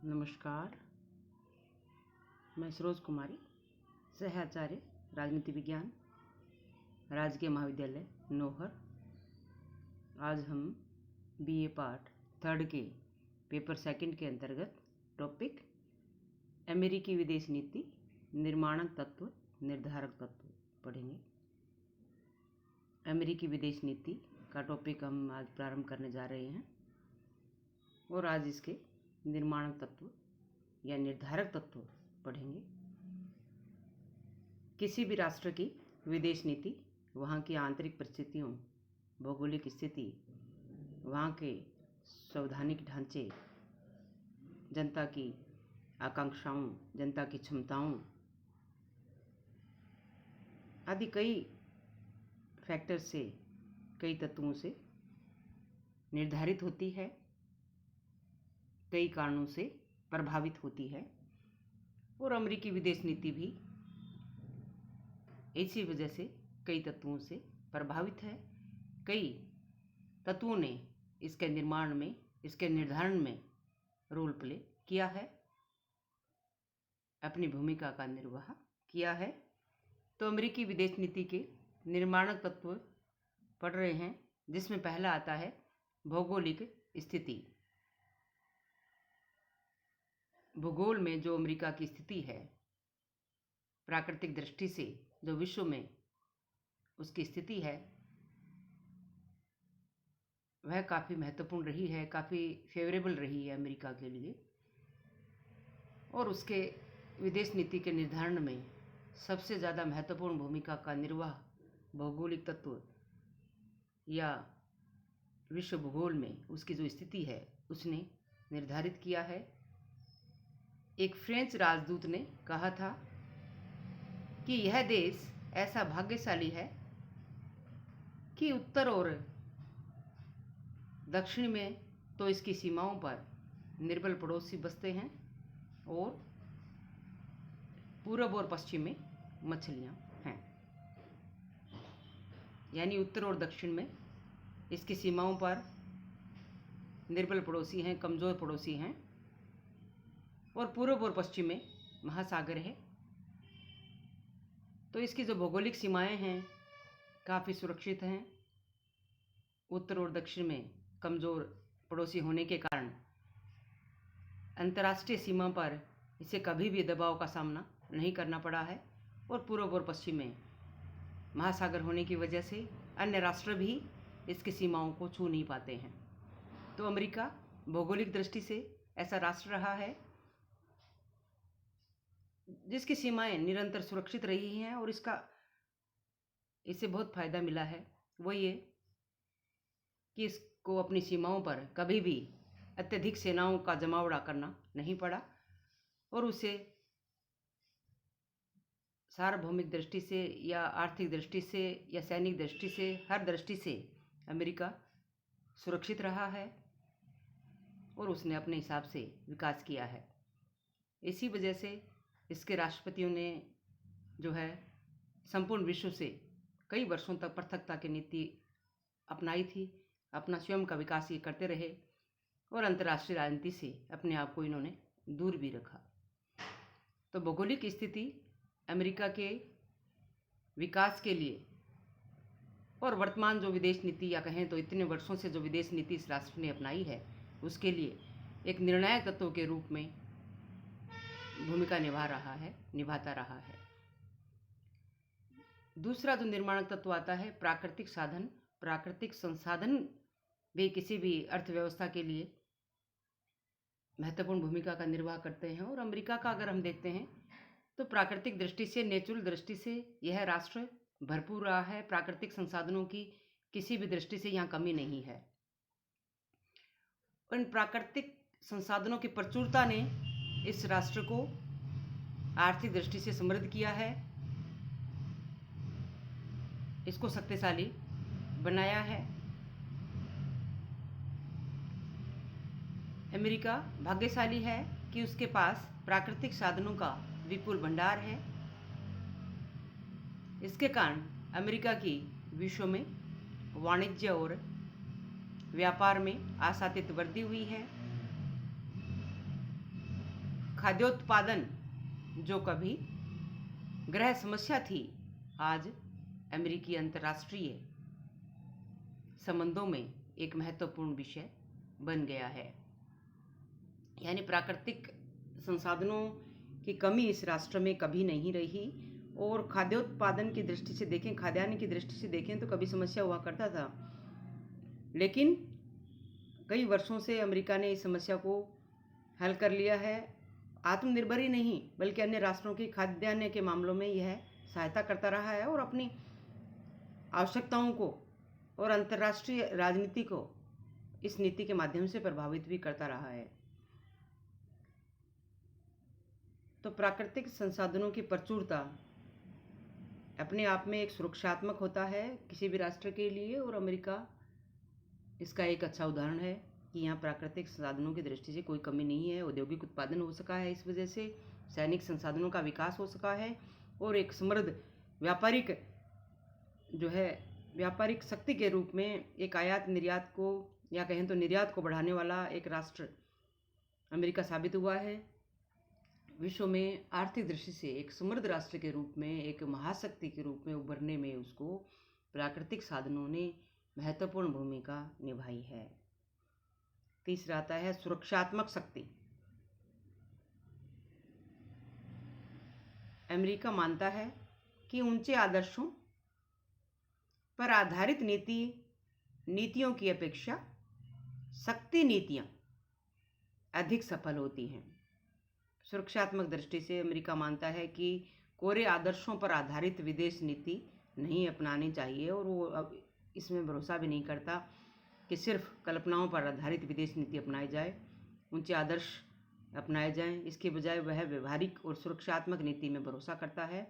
नमस्कार। मैं सरोज कुमारी, सहआचार्य राजनीति विज्ञान, राजकीय महाविद्यालय नौहर। आज हम बीए पार्ट 3 के पेपर 2 के अंतर्गत टॉपिक अमेरिकी विदेश नीति निर्माणक तत्व निर्धारक तत्व पढ़ेंगे। अमेरिकी विदेश नीति का टॉपिक हम आज प्रारंभ करने जा रहे हैं और आज इसके निर्माणक तत्व या निर्धारक तत्व पढ़ेंगे। किसी भी राष्ट्र की विदेश नीति वहाँ की आंतरिक परिस्थितियों, भौगोलिक स्थिति, वहाँ के संवैधानिक ढांचे, जनता की आकांक्षाओं, जनता की क्षमताओं आदि कई फैक्टर से, कई तत्वों से निर्धारित होती है, कई कारणों से प्रभावित होती है। और अमेरिकी विदेश नीति भी इसी वजह से कई तत्वों से प्रभावित है। कई तत्वों ने इसके निर्माण में, इसके निर्धारण में रोल प्ले किया है, अपनी भूमिका का निर्वाह किया है। तो अमेरिकी विदेश नीति के निर्माणक तत्व पढ़ रहे हैं, जिसमें पहला आता है भौगोलिक स्थिति। भूगोल में जो अमेरिका की स्थिति है, प्राकृतिक दृष्टि से जो विश्व में उसकी स्थिति है, वह काफ़ी महत्वपूर्ण रही है, काफ़ी फेवरेबल रही है अमेरिका के लिए। और उसके विदेश नीति के निर्धारण में सबसे ज़्यादा महत्वपूर्ण भूमिका का निर्वाह भौगोलिक तत्व या विश्व भूगोल में उसकी जो स्थिति है उसने निर्धारित किया है। एक फ्रेंच राजदूत ने कहा था कि यह देश ऐसा भाग्यशाली है कि उत्तर और दक्षिण में तो इसकी सीमाओं पर निर्बल पड़ोसी बसते हैं और पूरब और पश्चिम में मछलियां हैं। यानी उत्तर और दक्षिण में इसकी सीमाओं पर निर्बल पड़ोसी हैं, कमज़ोर पड़ोसी हैं, और पूर्व और पश्चिम में महासागर है। तो इसकी जो भौगोलिक सीमाएं हैं काफ़ी सुरक्षित हैं। उत्तर और दक्षिण में कमज़ोर पड़ोसी होने के कारण अंतर्राष्ट्रीय सीमा पर इसे कभी भी दबाव का सामना नहीं करना पड़ा है। और पूर्व और पश्चिम में महासागर होने की वजह से अन्य राष्ट्र भी इसकी सीमाओं को छू नहीं पाते हैं। तो अमेरिका भौगोलिक दृष्टि से ऐसा राष्ट्र रहा है जिसकी सीमाएं निरंतर सुरक्षित रही हैं और इससे बहुत फायदा मिला है। वो ये कि इसको अपनी सीमाओं पर कभी भी अत्यधिक सेनाओं का जमावड़ा करना नहीं पड़ा और उसे सार्वभौमिक दृष्टि से या आर्थिक दृष्टि से या सैनिक दृष्टि से, हर दृष्टि से अमेरिका सुरक्षित रहा है और उसने अपने हिसाब से विकास किया है। इसी वजह से इसके राष्ट्रपतियों ने जो है संपूर्ण विश्व से कई वर्षों तक पृथकता की नीति अपनाई थी। अपना स्वयं का विकास ये करते रहे और अंतर्राष्ट्रीय राजनीति से अपने आप को इन्होंने दूर भी रखा। तो भौगोलिक स्थिति अमेरिका के विकास के लिए और वर्तमान जो विदेश नीति, या कहें तो इतने वर्षों से जो विदेश नीति इस राष्ट्र ने अपनाई है, उसके लिए एक निर्णायक तत्व के रूप में भूमिका निभाता रहा है। दूसरा जो निर्माणक तत्व आता है प्राकृतिक साधन। प्राकृतिक संसाधन भी किसी भी अर्थव्यवस्था के लिए महत्वपूर्ण भूमिका का निर्वाह करते हैं। और अमेरिका का अगर हम देखते हैं तो प्राकृतिक दृष्टि से, नेचुरल दृष्टि से यह राष्ट्र भरपूर रहा है। प्राकृतिक संसाधनों की किसी भी दृष्टि से यहाँ कमी नहीं है। इन प्राकृतिक संसाधनों की प्रचुरता ने इस राष्ट्र को आर्थिक दृष्टि से समृद्ध किया है, इसको शक्तिशाली बनाया है। अमेरिका भाग्यशाली है कि उसके पास प्राकृतिक साधनों का विपुल भंडार है। इसके कारण अमेरिका की विश्व में वाणिज्य और व्यापार में आशातीत वृद्धि हुई है। खाद्योत्पादन जो कभी गृह समस्या थी, आज अमेरिकी अंतर्राष्ट्रीय संबंधों में एक महत्वपूर्ण विषय बन गया है। यानी प्राकृतिक संसाधनों की कमी इस राष्ट्र में कभी नहीं रही, और खाद्योत्पादन की दृष्टि से देखें, खाद्यान्न की दृष्टि से देखें तो कभी समस्या हुआ करता था, लेकिन कई वर्षों से अमेरिका ने इस समस्या को हल कर लिया है। आत्मनिर्भर ही नहीं बल्कि अन्य राष्ट्रों की खाद्यान्न के मामलों में यह सहायता करता रहा है और अपनी आवश्यकताओं को और अंतर्राष्ट्रीय राजनीति को इस नीति के माध्यम से प्रभावित भी करता रहा है। तो प्राकृतिक संसाधनों की प्रचुरता अपने आप में एक सुरक्षात्मक होता है किसी भी राष्ट्र के लिए, और अमेरिका इसका एक अच्छा उदाहरण है कि यहाँ प्राकृतिक संसाधनों की दृष्टि से कोई कमी नहीं है। औद्योगिक उत्पादन हो सका है, इस वजह से सैनिक संसाधनों का विकास हो सका है, और एक समृद्ध व्यापारिक शक्ति के रूप में एक आयात निर्यात को, या कहें तो निर्यात को बढ़ाने वाला एक राष्ट्र अमेरिका साबित हुआ है। विश्व में आर्थिक दृष्टि से एक समृद्ध राष्ट्र के रूप में, एक महाशक्ति के रूप में उभरने में उसको प्राकृतिक साधनों ने महत्वपूर्ण भूमिका निभाई है। तीसरा आता है सुरक्षात्मक शक्ति। अमेरिका मानता है कि ऊंचे आदर्शों पर आधारित नीतियों की अपेक्षा शक्ति नीतियां अधिक सफल होती हैं। सुरक्षात्मक दृष्टि से अमेरिका मानता है कि कोरे आदर्शों पर आधारित विदेश नीति नहीं अपनानी चाहिए, और वो अब इसमें भरोसा भी नहीं करता कि सिर्फ कल्पनाओं पर आधारित विदेश नीति अपनाई जाए, ऊंचे आदर्श अपनाए जाएं। इसके बजाय वह व्यवहारिक और सुरक्षात्मक नीति में भरोसा करता है।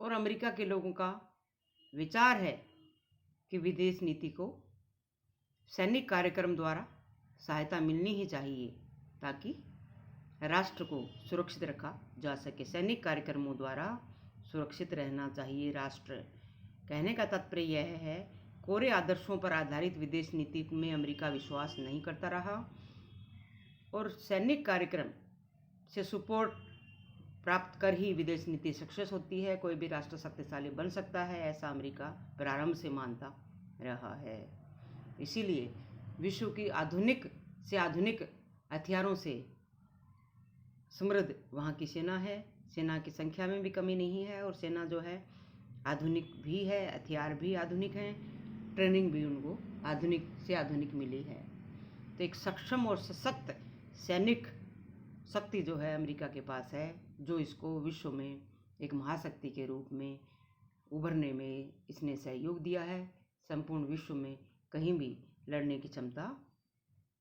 और अमेरिका के लोगों का विचार है कि विदेश नीति को सैनिक कार्यक्रम द्वारा सहायता मिलनी ही चाहिए ताकि राष्ट्र को सुरक्षित रखा जा सके। सैनिक कार्यक्रमों द्वारा सुरक्षित रहना चाहिए राष्ट्र। कहने का तात्पर्य यह है, कोरे आदर्शों पर आधारित विदेश नीति में अमेरिका विश्वास नहीं करता रहा, और सैनिक कार्यक्रम से सपोर्ट प्राप्त कर ही विदेश नीति सक्सेस होती है। कोई भी राष्ट्र शक्तिशाली बन सकता है, ऐसा अमेरिका प्रारंभ से मानता रहा है। इसीलिए विश्व की आधुनिक से आधुनिक हथियारों से समृद्ध वहाँ की सेना है। सेना की संख्या में भी कमी नहीं है, और सेना जो है आधुनिक भी है, हथियार भी आधुनिक हैं, ट्रेनिंग भी उनको आधुनिक से आधुनिक मिली है। तो एक सक्षम और सशक्त सैनिक शक्ति जो है अमेरिका के पास है, जो इसको विश्व में एक महाशक्ति के रूप में उभरने में इसने सहयोग दिया है। संपूर्ण विश्व में कहीं भी लड़ने की क्षमता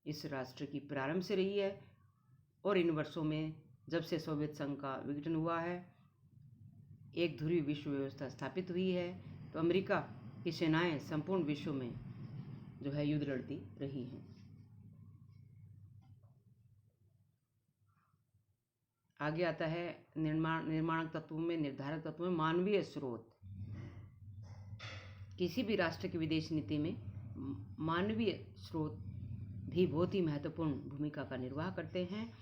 इस राष्ट्र की प्रारंभ से रही है, और इन वर्षों में जब से सोवियत संघ का विघटन हुआ है, एक ध्रुवीय विश्व व्यवस्था स्थापित हुई है, तो अमेरिका की सेनाएं संपूर्ण विश्व में जो है युद्ध लड़ती रही हैं। आगे आता है निर्माणक तत्वों में, निर्धारक तत्वों में मानवीय स्रोत। किसी भी राष्ट्र की विदेश नीति में मानवीय स्रोत भी बहुत ही महत्वपूर्ण भूमिका का निर्वाह करते हैं,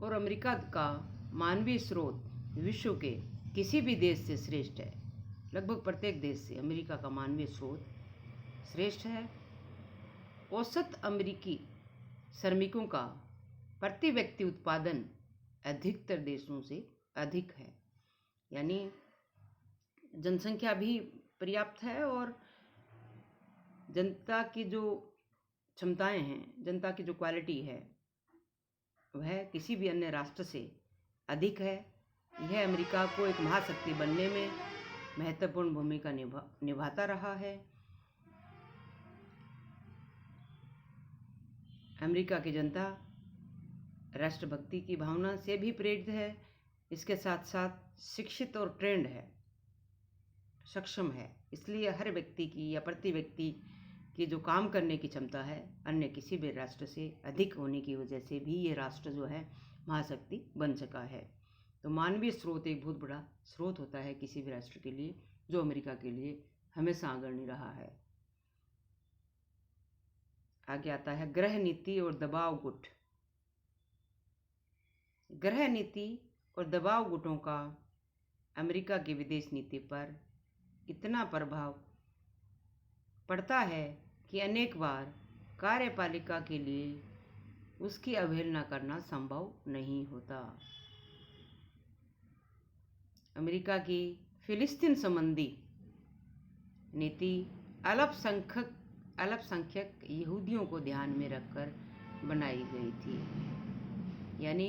और अमेरिका का मानवीय स्रोत विश्व के किसी भी देश से श्रेष्ठ है। लगभग प्रत्येक देश से अमेरिका का मानवीय स्रोत श्रेष्ठ है। औसत अमेरिकी श्रमिकों का प्रति व्यक्ति उत्पादन अधिकतर देशों से अधिक है, यानी जनसंख्या भी पर्याप्त है, और जनता की जो क्षमताएं हैं, जनता की जो क्वालिटी है, वह किसी भी अन्य राष्ट्र से अधिक है। यह अमेरिका को एक महाशक्ति बनने में महत्वपूर्ण भूमिका निभाता रहा है। अमेरिका की जनता राष्ट्रभक्ति की भावना से भी प्रेरित है, इसके साथ साथ शिक्षित और ट्रेंड है, सक्षम है। इसलिए हर व्यक्ति की या प्रति व्यक्ति की जो काम करने की क्षमता है अन्य किसी भी राष्ट्र से अधिक होने की वजह से भी ये राष्ट्र जो है महाशक्ति बन सका है। तो मानवीय स्रोत एक बहुत बड़ा स्रोत होता है किसी भी राष्ट्र के लिए, जो अमेरिका के लिए हमेशा अग्रणी रहा है। आगे आता है गृह नीति और दबाव गुट। गृह नीति और दबाव गुटों का अमेरिका की विदेश नीति पर इतना प्रभाव पड़ता है कि अनेक बार कार्यपालिका के लिए उसकी अवहेलना करना संभव नहीं होता। अमेरिका की फिलिस्तीन संबंधी नीति अल्पसंख्यक यहूदियों को ध्यान में रखकर बनाई गई थी। यानी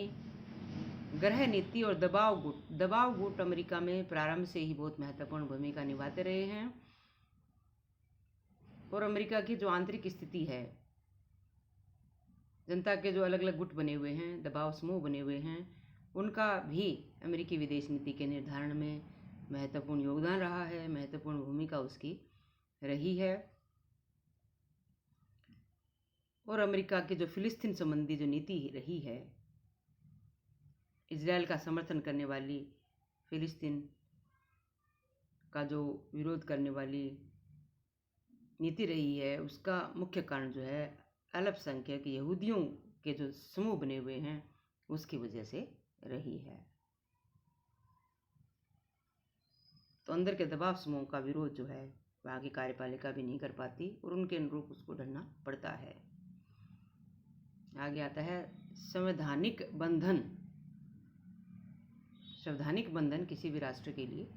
गृह नीति और दबाव गुट अमेरिका में प्रारंभ से ही बहुत महत्वपूर्ण भूमिका निभाते रहे हैं। और अमेरिका की जो आंतरिक स्थिति है, जनता के जो अलग अलग गुट बने हुए हैं, दबाव समूह बने हुए हैं, उनका भी अमेरिकी विदेश नीति के निर्धारण में महत्वपूर्ण योगदान रहा है, महत्वपूर्ण भूमिका उसकी रही है। और अमेरिका की जो फिलिस्तीन संबंधी जो नीति रही है, इजराइल का समर्थन करने वाली, फिलिस्तीन का जो विरोध करने वाली नीति रही है, उसका मुख्य कारण जो है अल्पसंख्यक यहूदियों के जो समूह बने हुए हैं उसकी वजह से रही है। तो अंदर के दबाव समूह का विरोध जो है वहाँ की कार्यपालिका भी नहीं कर पाती और उनके अनुरूप उसको ढलना पड़ता है। आगे आता है संवैधानिक बंधन। संवैधानिक बंधन किसी भी राष्ट्र के लिए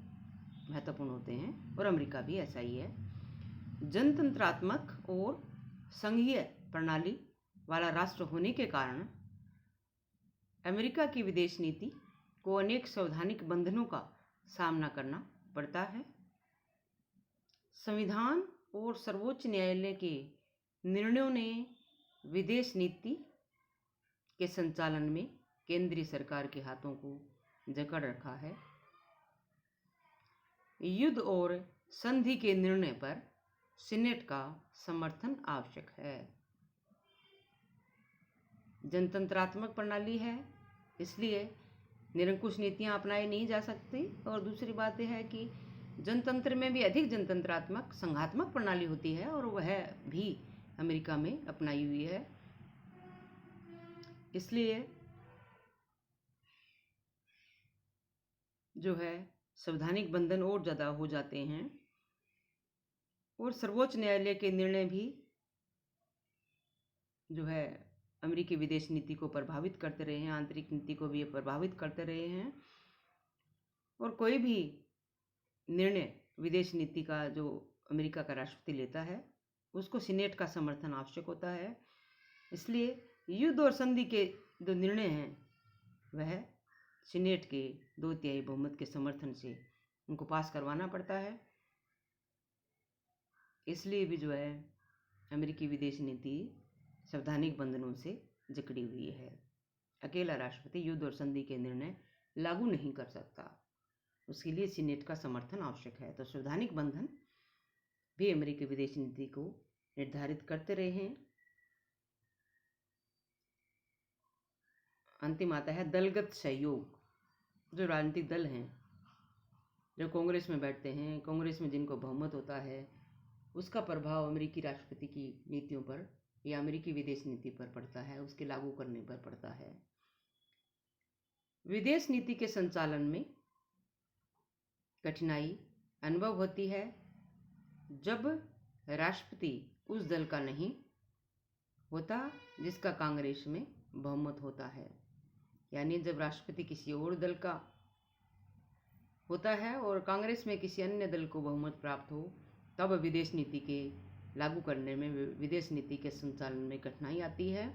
महत्वपूर्ण होते हैं और अमेरिका भी ऐसा ही है। जनतंत्रात्मक और संघीय प्रणाली वाला राष्ट्र होने के कारण अमेरिका की विदेश नीति को अनेक संवैधानिक बंधनों का सामना करना पड़ता है। संविधान और सर्वोच्च न्यायालय के निर्णयों ने विदेश नीति के संचालन में केंद्रीय सरकार के हाथों को जकड़ रखा है। युद्ध और संधि के निर्णय पर सीनेट का समर्थन आवश्यक है। जनतंत्रात्मक प्रणाली है, इसलिए निरंकुश नीतियां अपनाई नहीं जा सकती। और दूसरी बात यह है कि जनतंत्र में भी अधिक जनतंत्रात्मक संघात्मक प्रणाली होती है और वह भी अमेरिका में अपनाई हुई है। इसलिए जो है संवैधानिक बंधन और ज़्यादा हो जाते हैं और सर्वोच्च न्यायालय के निर्णय भी जो है अमेरिकी विदेश नीति को प्रभावित करते रहे हैं, आंतरिक नीति को भी प्रभावित करते रहे हैं। और कोई भी निर्णय विदेश नीति का जो अमेरिका का राष्ट्रपति लेता है उसको सीनेट का समर्थन आवश्यक होता है। इसलिए युद्ध और संधि के जो निर्णय हैं वह सीनेट के 2/3 बहुमत के समर्थन से उनको पास करवाना पड़ता है। इसलिए भी जो है अमेरिकी विदेश नीति संवैधानिक बंधनों से जकड़ी हुई है। अकेला राष्ट्रपति युद्ध और संधि के निर्णय लागू नहीं कर सकता, उसके लिए सीनेट का समर्थन आवश्यक है। तो संवैधानिक बंधन भी अमेरिकी विदेश नीति को निर्धारित करते रहे हैं। अंतिम आता है दलगत सहयोग। जो राजनीतिक दल हैं, जो कांग्रेस में बैठते हैं, कांग्रेस में जिनको बहुमत होता है, उसका प्रभाव अमेरिकी राष्ट्रपति की नीतियों पर या अमेरिकी विदेश नीति पर पड़ता है, उसके लागू करने पर पड़ता है। विदेश नीति के संचालन में कठिनाई अनुभव होती है जब राष्ट्रपति उस दल का नहीं होता जिसका कांग्रेस में बहुमत होता है। यानी जब राष्ट्रपति किसी और दल का होता है और कांग्रेस में किसी अन्य दल को बहुमत प्राप्त हो, तब विदेश नीति के लागू करने में, विदेश नीति के संचालन में कठिनाई आती है।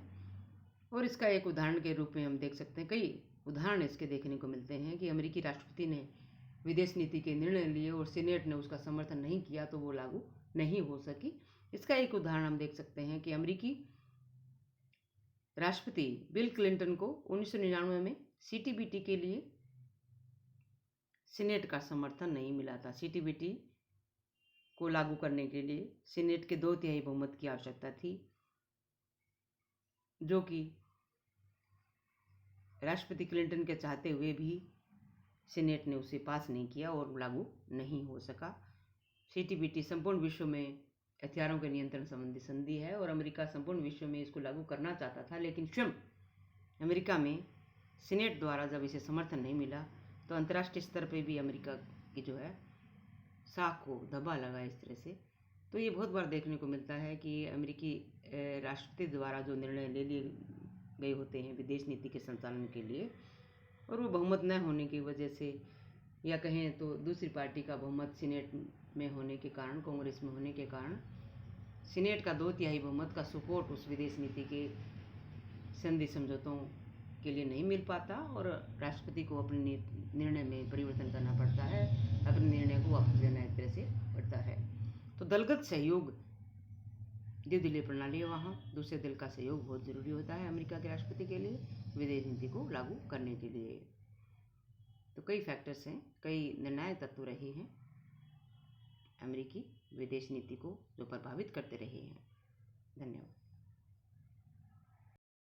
और इसका एक उदाहरण के रूप में हम देख सकते हैं, कई उदाहरण इसके देखने को मिलते हैं कि अमेरिकी राष्ट्रपति ने विदेश नीति के निर्णय लिए और सीनेट ने उसका समर्थन नहीं किया तो वो लागू नहीं हो सकी। इसका एक उदाहरण हम देख सकते हैं कि अमेरिकी राष्ट्रपति बिल क्लिंटन को 1999 में सीटीबीटी के लिए सीनेट का समर्थन नहीं मिला था। सीटीबीटी को लागू करने के लिए सीनेट के 2/3 बहुमत की आवश्यकता थी, जो कि राष्ट्रपति क्लिंटन के चाहते हुए भी सीनेट ने उसे पास नहीं किया और लागू नहीं हो सका। सीटीबीटी संपूर्ण विश्व में हथियारों के नियंत्रण संबंधी संधि है और अमेरिका संपूर्ण विश्व में इसको लागू करना चाहता था, लेकिन स्वयं अमेरिका में सीनेट द्वारा जब इसे समर्थन नहीं मिला तो अंतर्राष्ट्रीय स्तर पे भी अमेरिका की जो है साख को धब्बा लगा इस तरह से। तो ये बहुत बार देखने को मिलता है कि अमेरिकी राष्ट्रपति द्वारा जो निर्णय ले लिए गए होते हैं विदेश नीति के संचालन के लिए, और वो बहुमत न होने की वजह से, या कहें तो दूसरी पार्टी का बहुमत सीनेट में होने के कारण, कांग्रेस में होने के कारण, सीनेट का 2/3 बहुमत का सपोर्ट उस विदेश नीति के संधि समझौतों के लिए नहीं मिल पाता और राष्ट्रपति को अपने निर्णय में परिवर्तन करना पड़ता है, अपने निर्णय को वापस लेना एक तरह से पड़ता है। तो दलगत सहयोग द्विदलीय प्रणाली है, वहाँ दूसरे दल का सहयोग बहुत ज़रूरी होता है अमेरिका के राष्ट्रपति के लिए विदेश नीति को लागू करने के लिए। तो कई फैक्टर्स हैं, कई निर्णायक तत्व रहे हैं अमेरिकी विदेश नीति को जो प्रभावित करते रहे हैं। धन्यवाद।